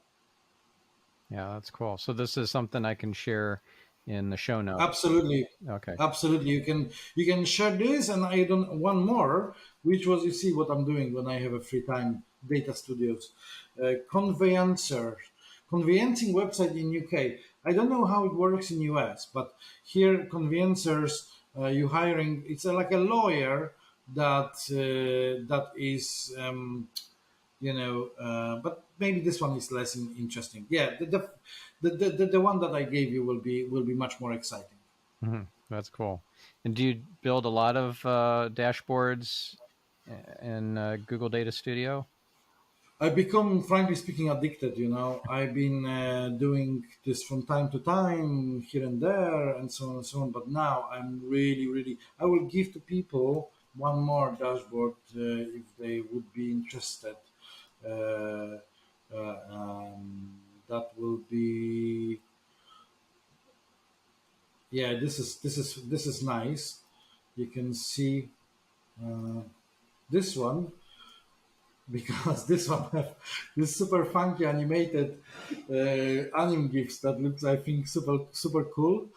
Yeah, that's cool. So this is something I can share in the show notes. absolutely. Okay. Absolutely, you can share this, and I don't one more, which was, you see what I'm doing when I have a free time. Data studios, conveyancing website in UK. I don't know how it works in US, but here conveyancers, you hiring. It's like a lawyer that is. But maybe this one is less interesting. Yeah, the one that I gave you will be much more exciting. Mm-hmm. That's cool. And do you build a lot of dashboards in Google Data Studio? I become, frankly speaking, addicted. You know, I've been doing this from time to time, here and there, and so on and so on. But now I'm really, really. I will give to people one more dashboard if they would be interested. Uh, that will be, yeah. This is nice. You can see uh, this one, because this one have this super funky animated anim gifs that looks, I think, super cool.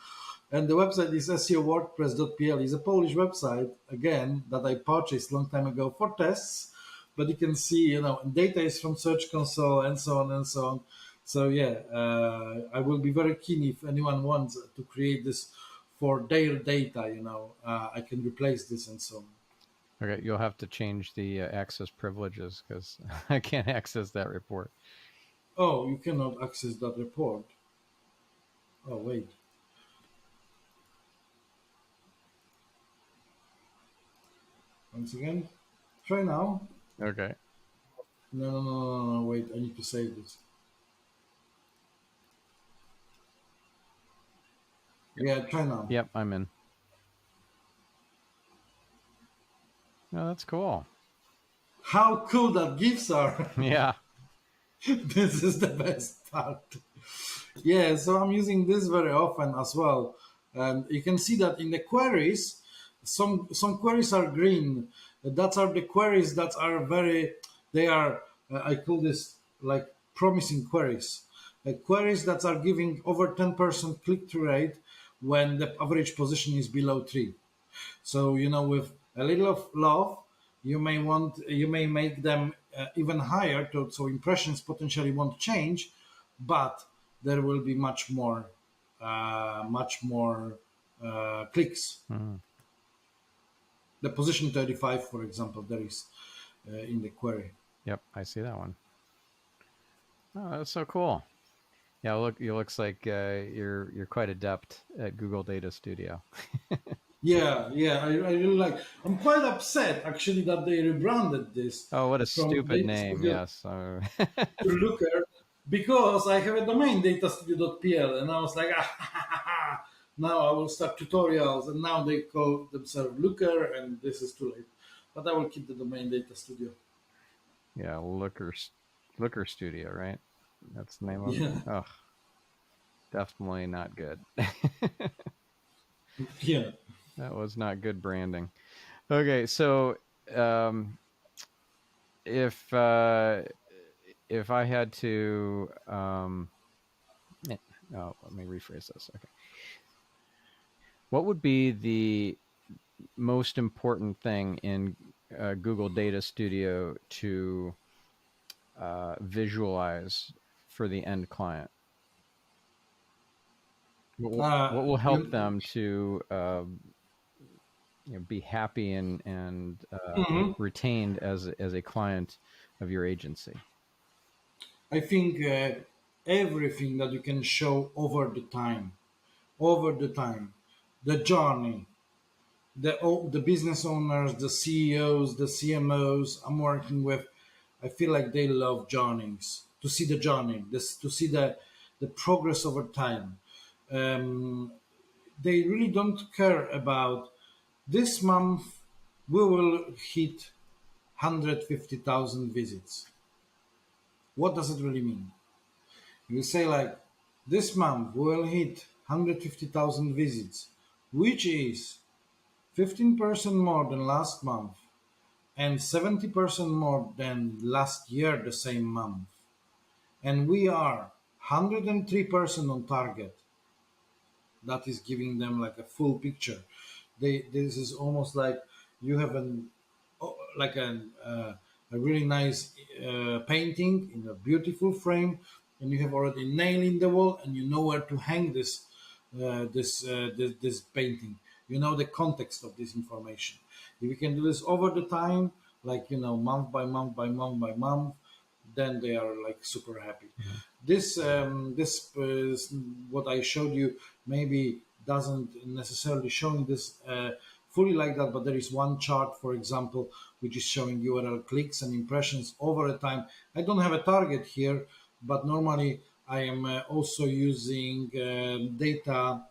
And the website is SEO.WordPress.pl. It's a Polish website, again, that I purchased long time ago for tests. But you can see, data is from Search Console and so on and so on. So yeah, I will be very keen if anyone wants to create this for their data. I can replace this and so on. Okay, you'll have to change the access privileges because I can't access that report. Oh, you cannot access that report. Oh, wait. Once again, try now. Okay. No. Wait, I need to save this. Yeah, try now. Yep, I'm in. Oh, that's cool. How cool that GIFs are! Yeah. This is the best part. Yeah, so I'm using this very often as well. And you can see that in the queries, some queries are green. That are the queries that are they are, I call this like promising queries. Queries that are giving over 10% click-through rate when the average position is below 3. So, with a little of love, you may make them even higher, so impressions potentially won't change, but there will be much more clicks. Mm. The position 35, for example, there is in the query. Yep, I see that one. Oh, that's so cool. Yeah, look, it looks like you're quite adept at Google Data Studio. Yeah, yeah, I really like. I'm quite upset actually that they rebranded this Oh, what a from stupid Data name! Studio Yes. to Looker because I have a domain datastudio.pl and I was like, now I will start tutorials and now they call themselves Looker and this is too late. But I will keep the domain Data Studio. Yeah, Looker Studio, right? That's the name of it. Yeah, Oh, definitely not good. yeah. That was not good branding. Okay, so um, if uh, if I had to, oh, let me rephrase this. Okay, what would be the most important thing in Google Data Studio to visualize for the end client? What will help You, them to be happy and mhm. retained as a client of your agency? I think everything that you can show over the time, the journey, the business owners, the CEOs, the CMOs I'm working with, I feel like they love journeys. To see the journey, to see the progress over time. Um, they really don't care about this month. We will hit 150,000 visits. What does it really mean? You say like this month we will hit 150,000 visits, which is 15% more than last month and 70% more than last year the same month. And we are 103% on target. That is giving them like a full picture. This is almost like you have like a really nice painting in a beautiful frame, and you have already nail in the wall, and you know where to hang this painting. You know the context of this information. If you can do this over the time, like month by month by month by month, then they are like super happy. Mhm. This what I showed you maybe doesn't necessarily showing this fully like that, but there is one chart, for example, which is showing URL clicks and impressions over a time. I don't have a target here, but normally I am also using data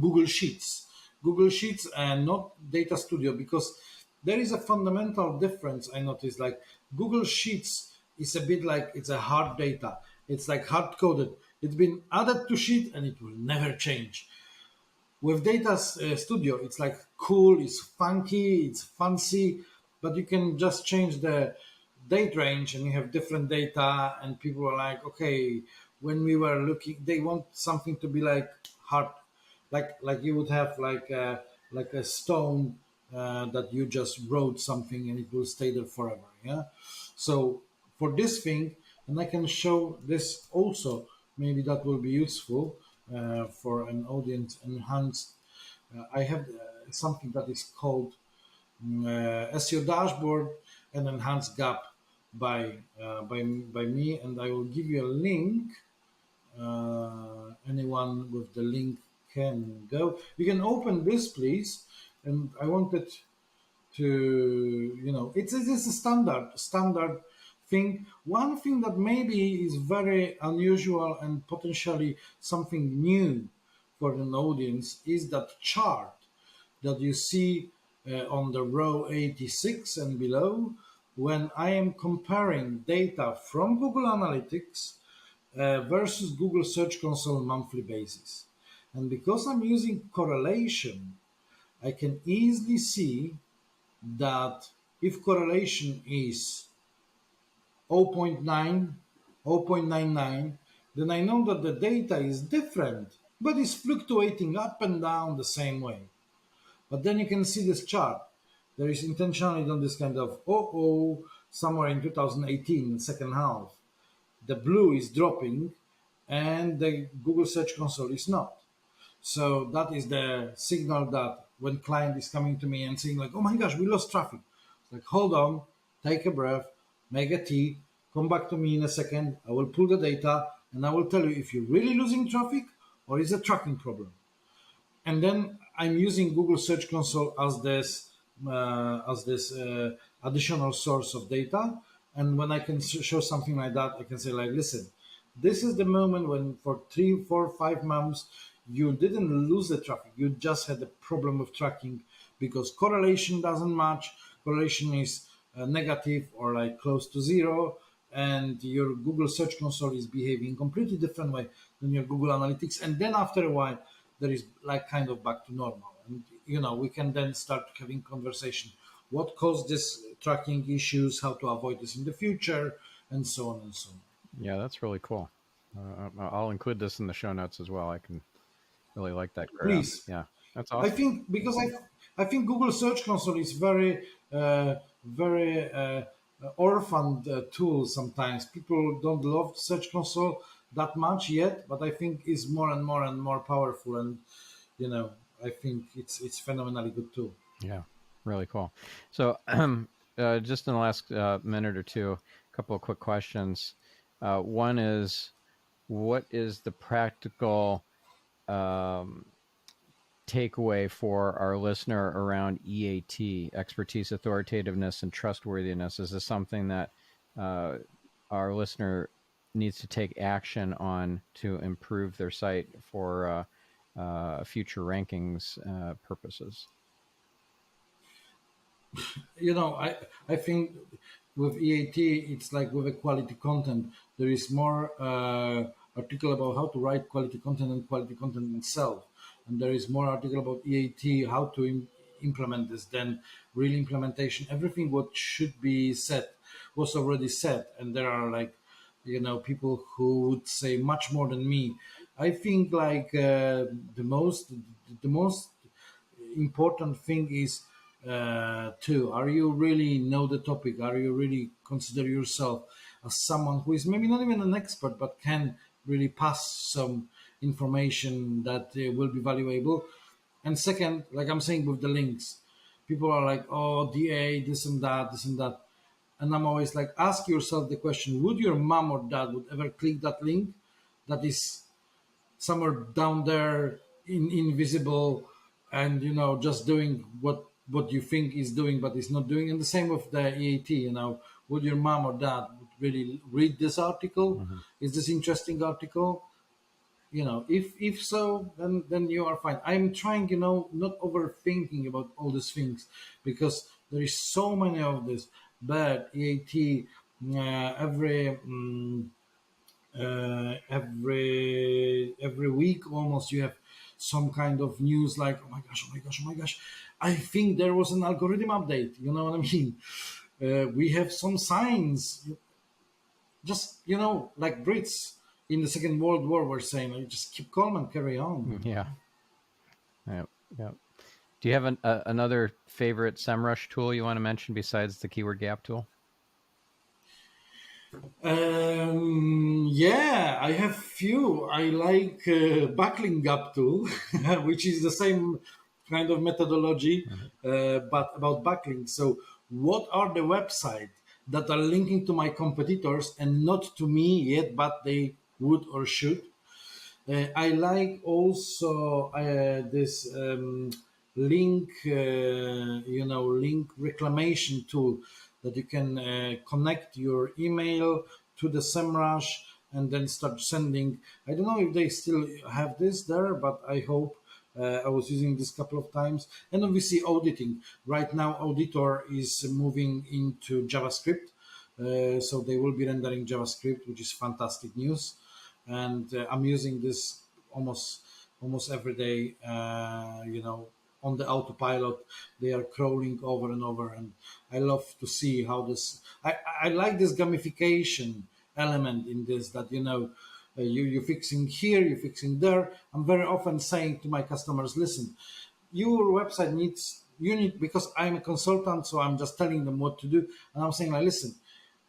Google Sheets. Google Sheets and not Data Studio because there is a fundamental difference I noticed. Like Google Sheets is a bit like it's a hard data. It's like hard coded. It's been added to Sheet and it will never change. With Data Studio, it's like cool, it's funky, it's fancy, but you can just change the date range and you have different data. And people are like, okay, when we were looking, they want something to be like hard, like you would have like a stone that you just wrote something and it will stay there forever. Yeah. So for this thing, and I can show this also. Maybe that will be useful for an audience enhanced. I have something that is called SEO dashboard and enhanced gap by me, and I will give you a link. Anyone with the link can go. You can open this, please. And I wanted to it's a standard thing. One thing that maybe is very unusual and potentially something new for an audience is that chart that you see on the row 86 and below when I am comparing data from Google Analytics versus Google Search Console monthly basis. And because I'm using correlation, I can easily see that if correlation is 0.9, 0.99, then I know that the data is different, but it's fluctuating up and down the same way. But then you can see this chart. There is intentionally done this kind of, somewhere in 2018, second half. The blue is dropping and the Google Search Console is not. So that is the signal that when client is coming to me and saying like, "Oh my gosh, we lost traffic," it's like, hold on, take a breath, make a tea, come back to me in a second. I will pull the data and I will tell you if you're really losing traffic or is a tracking problem. And then I'm using Google Search Console as this additional source of data. And when I can show something like that, I can say like, listen, this is the moment when for 3, 4, 5 months you didn't lose the traffic. You just had a problem with tracking because correlation doesn't match. Correlation is negative or like close to zero, and your Google Search Console is behaving completely different way than your Google Analytics. And then after a while, there is like kind of back to normal, and we can then start having conversation. What caused this tracking issues? How to avoid this in the future, and so on and so on. Yeah, that's really cool. I'll include this in the show notes as well. I can really like that graph. Please. Yeah, that's awesome. I think because I think Google Search Console is very orphaned tool. Sometimes people don't love Search Console that much yet, but I think it's more and more and more powerful, and I think it's phenomenally good tool. Yeah, really cool. So just in the last minute or two, a couple of quick questions. One is, what is the practical takeaway for our listener around E.A.T, expertise, authoritativeness, and trustworthiness? Is this something that our listener needs to take action on to improve their site for future rankings purposes? I think with E.A.T, it's like with a quality content. There is more article about how to write quality content and quality content itself. And there is more article about E.A.T, how to implement this, than real implementation. Everything what should be said was already said. And there are like, people who would say much more than me. I think like the most important thing is are you really know the topic? Are you really consider yourself as someone who is maybe not even an expert, but can really pass some information that will be valuable? And second, like I'm saying with the links, people are like, oh, DA, this and that, this and that. And I'm always like, ask yourself the question, would your mom or dad would ever click that link that is somewhere down there invisible, and just doing what you think is doing but is not doing? And the same with the E.A.T, would your mom or dad really read this article? Mm-hmm. Is this interesting article? If so, then you are fine. I'm trying, not overthinking about all these things, because there is so many of this. But E.A.T, every week almost you have some kind of news like, oh my gosh, oh my gosh, oh my gosh, I think there was an algorithm update. You know what I mean? We have some signs, just like Brits in the Second World War were saying, like, just keep calm and carry on. Yeah. Do you have another favorite Semrush tool you want to mention besides the keyword gap tool? Yeah, I have few. I like backlink gap tool, which is the same kind of methodology, but about backlinks. So what are the websites that are linking to my competitors and not to me yet, but they would or should? I like also this link, link reclamation tool, that you can connect your email to the Semrush and then start sending. I don't know if they still have this there, but I hope. I was using this a couple of times. And obviously auditing. Right now, Auditor is moving into JavaScript. So they will be rendering JavaScript, which is fantastic news. And I'm using this almost every day, on the autopilot. They are crawling over and over, and I love to see how this. I like this gamification element in this, that you're fixing here, you're fixing there. I'm very often saying to my customers, listen, your website need, because I'm a consultant, so I'm just telling them what to do, and I'm saying like, listen,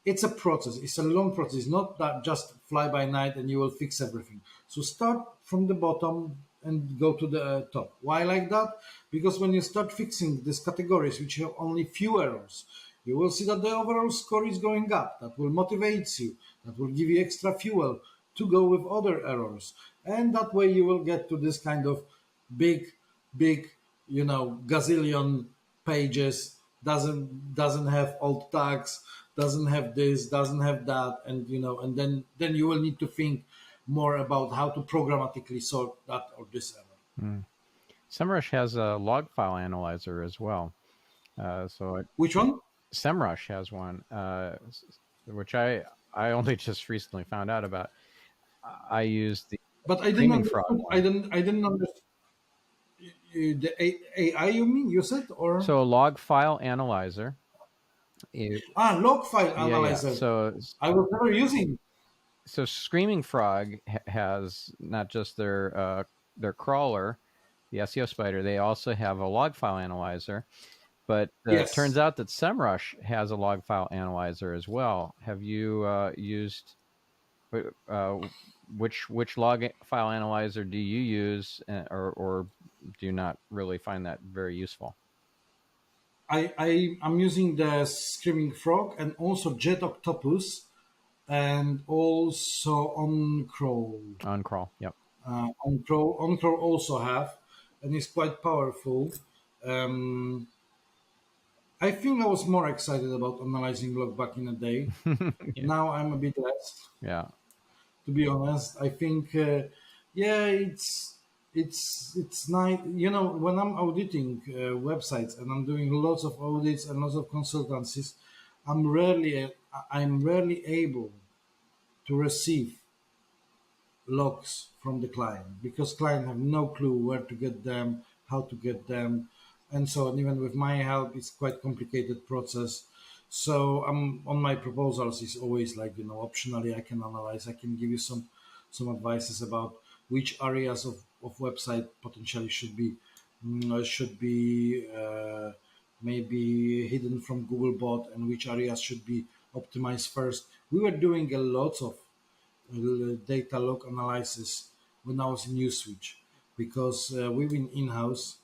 it's a process. It's a long process. It's not that just fly by night and you will fix everything. So start from the bottom and go to the top. Why like that? Because when you start fixing these categories, which have only few errors, you will see that the overall score is going up. That will motivate you. That will give you extra fuel to go with other errors. And that way you will get to this kind of big, gazillion pages, doesn't have alt tags, doesn't have this, doesn't have that, and then you will need to think more about how to programmatically sort that or this error. Mm. Semrush has a log file analyzer as well. Which one? Semrush has one, which I only just recently found out about. I use the But I didn't Screaming Frog understand. one. I didn't understand the AI. You mean you said or So a log file analyzer. log file Yeah. analyzer? So I was never using. Screaming Frog has not just their crawler, the SEO Spider. They also have a log file analyzer. But it turns Yes, out that Semrush has a log file analyzer as well. Have you used which log file analyzer do you use, or do you not really find that very useful? I'm using the Screaming Frog and also Jet Octopus and also on crawl. On crawl, yep. On crawl also have, and it's quite powerful. Um, I think I was more excited about analyzing log back in the day. Yeah. Now I'm a bit less, Yeah. to be honest. I think, yeah, it's nice. When I'm auditing websites and I'm doing lots of audits and lots of consultancies, I'm rarely able to receive logs from the client because client have no clue where to get them, how to get them, and so on. Even with my help, it's quite complicated process. So on my proposals is always like, optionally I can analyze, I can give you some advices about which areas of website potentially should be maybe hidden from Googlebot, and which areas should be optimized first. We were doing a lot of data log analysis when I was in Newswitch because we've been in-house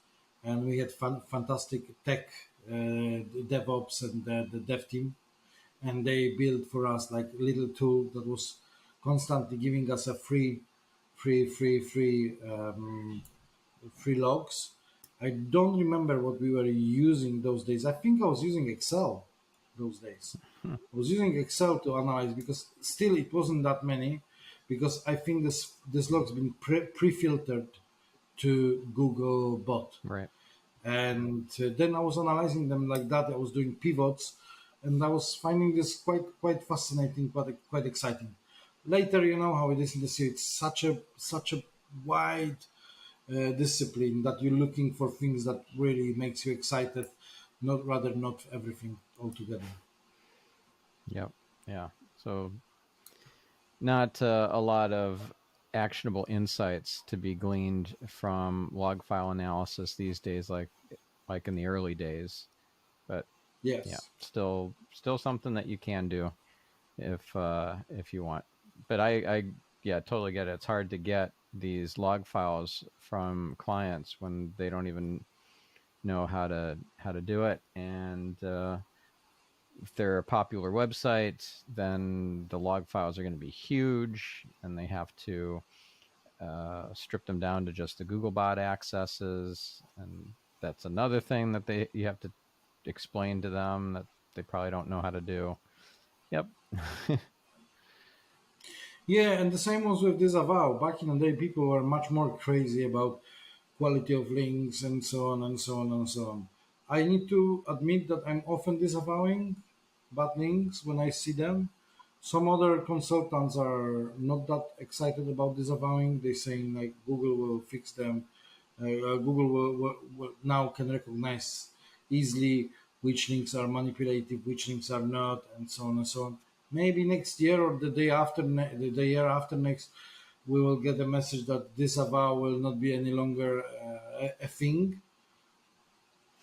and we had fantastic tech DevOps and the dev team, and they built for us like a little tool that was constantly giving us a free logs. I don't remember what we were using those days. I think I was using Excel those days. Hmm. I was using Excel to analyze because still it wasn't that many, because I think this log's been pre-filtered to Google bot, Right. and then I was analyzing them like that. I was doing pivots, and I was finding this quite fascinating, quite exciting. Later, you know how it is in the sea. It's such a wide discipline that you're looking for things that really makes you excited, not everything altogether. Yep. Yeah. So not a lot of actionable insights to be gleaned from log file analysis these days, like in the early days. But yeah, Yes. still something that you can do if you want. But I yeah, totally get it. It's hard to get these log files from clients when they don't even know how to do it. And if they're a popular website, then the log files are going to be huge, and they have to strip them down to just the Googlebot accesses, and that's another thing that you have to explain to them that they probably don't know how to do. Yep. Yeah, and the same was with disavow. Back in the day, people were much more crazy about quality of links and so on and so on and so on. I need to admit that I'm often disavowing bad links when I see them. Some other consultants are not that excited about disavowing. They're saying like Google will fix them. Google will now can recognize easily which links are manipulative, which links are not, and so on and so on. Maybe next year or the day after, the year after next, we will get a message that disavow will not be any longer a thing.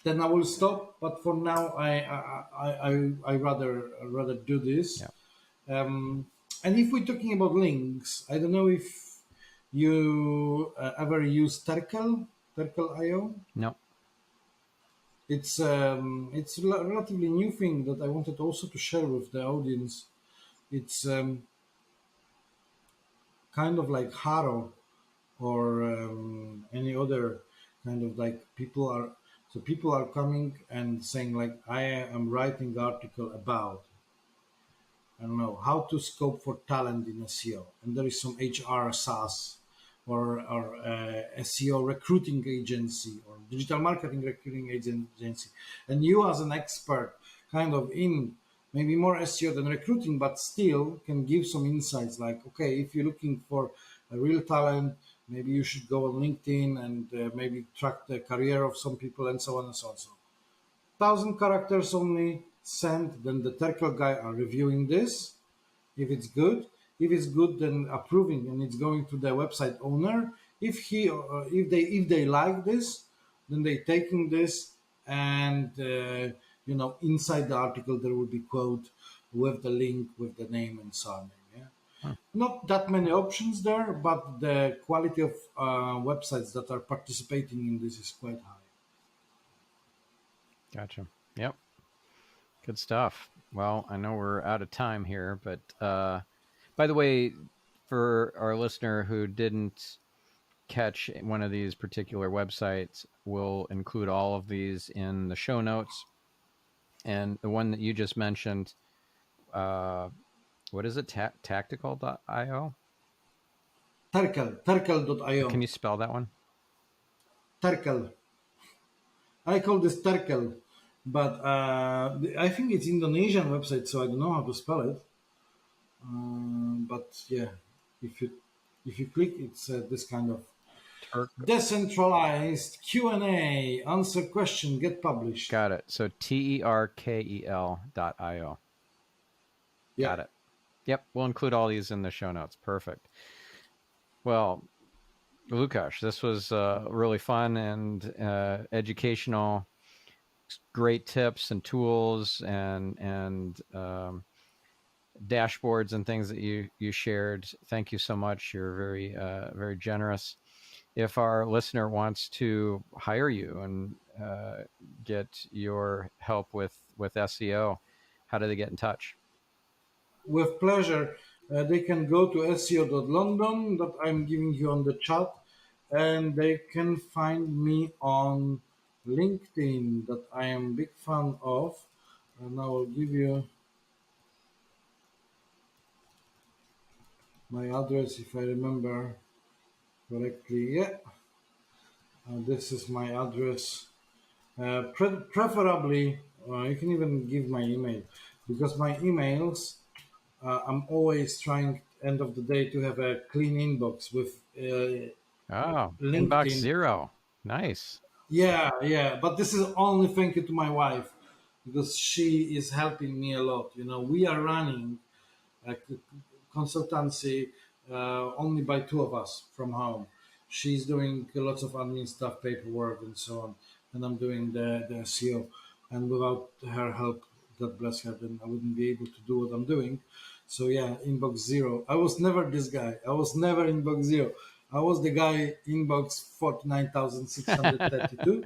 Then I will stop. But for now, I rather do this. Yeah. Um, and if we're talking about links, I don't know if you ever use Terkel, Terkel.io. No. It's a relatively new thing that I wanted also to share with the audience. It's kind of like Haro or any other kind of like people are coming and saying like I am writing article about I don't know how to scope for talent in SEO, and there is some HR SaaS or SEO recruiting agency or digital marketing recruiting agency, and you as an expert, kind of in maybe more SEO than recruiting, but still can give some insights. Like, okay, if you're looking for a real talent, maybe you should go on LinkedIn and maybe track the career of some people and so on and so on. So 1,000 characters only sent, then the Terkel guy are reviewing this. If it's good, then approving, and it's going to the website owner. If they like this, then they taking this, and inside the article there will be quote with the link, with the name and so on. Yeah, Hmm. not that many options there, but the quality of websites that are participating in this is quite high. Gotcha. Yep. Good stuff. Well, I know we're out of time here, but by the way, for our listener who didn't catch one of these particular websites, we'll include all of these in the show notes. And the one that you just mentioned, what is it? Tactical.io? Terkel.io. Can you spell that one? Terkel. I call this Terkel, but I think it's Indonesian website, so I don't know how to spell it. But yeah, if you click, it's this kind of Turk. decentralized Q&A, answer question, get published. Got it. So terkel.io. Yeah. Got it. Yep. We'll include all these in the show notes. Perfect. Well, Lukasz, this was really fun and educational. Great tips and tools and dashboards and things that you shared. Thank you so much. You're very generous. If our listener wants to hire you and get your help with SEO, how do they get in touch? With pleasure. They can go to SEO.London that I'm giving you on the chat, and they can find me on LinkedIn that I am big fan of. And I will give you my address if I remember correctly. Yeah, this is my address. Preferably, you can even give my email because my emails, I'm always trying end of the day to have a clean inbox with Oh, inbox LinkedIn. zero. Nice. Yeah, yeah, but this is only thank you to my wife because she is helping me a lot. You know, we are running a consultancy only by two of us from home. She's doing lots of admin stuff, paperwork, and so on, and I'm doing the SEO. And without her help, God bless her, then I wouldn't be able to do what I'm doing. So yeah, inbox zero. I was never this guy. I was never inbox zero. I was the guy inbox 49,632.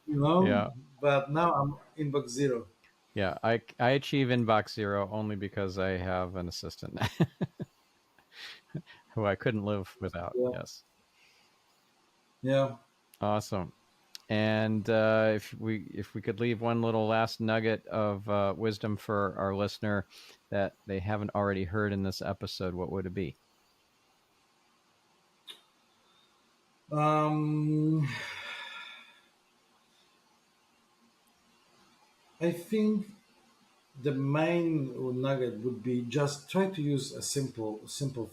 You know, Yeah. but now I'm inbox zero. Yeah. I achieve inbox zero only because I have an assistant who I couldn't live without. Yeah, Yes. yeah. Awesome. And if we could leave one little last nugget of wisdom for our listener that they haven't already heard in this episode, what would it be? Um, I think the main nugget would be just try to use a simple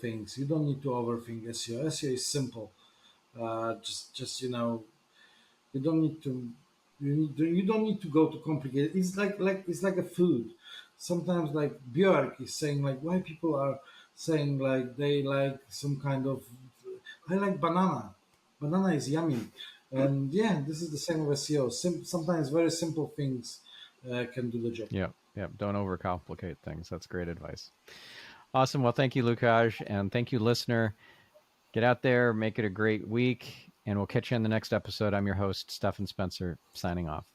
things. You don't need to overthink SEO. SEO is simple. Just you don't need to you don't need to go to complicated. It's it's like a food. Sometimes like Björk is saying like why people are saying like they like some kind of I like banana. Banana is yummy, and yeah, this is the same with SEO. Sometimes very simple things can do the job. Yep. Yep. Don't overcomplicate things. That's great advice. Awesome. Well, thank you, Lukasz, and thank you, listener. Get out there, make it a great week, and we'll catch you in the next episode. I'm your host, Stephan Spencer, signing off.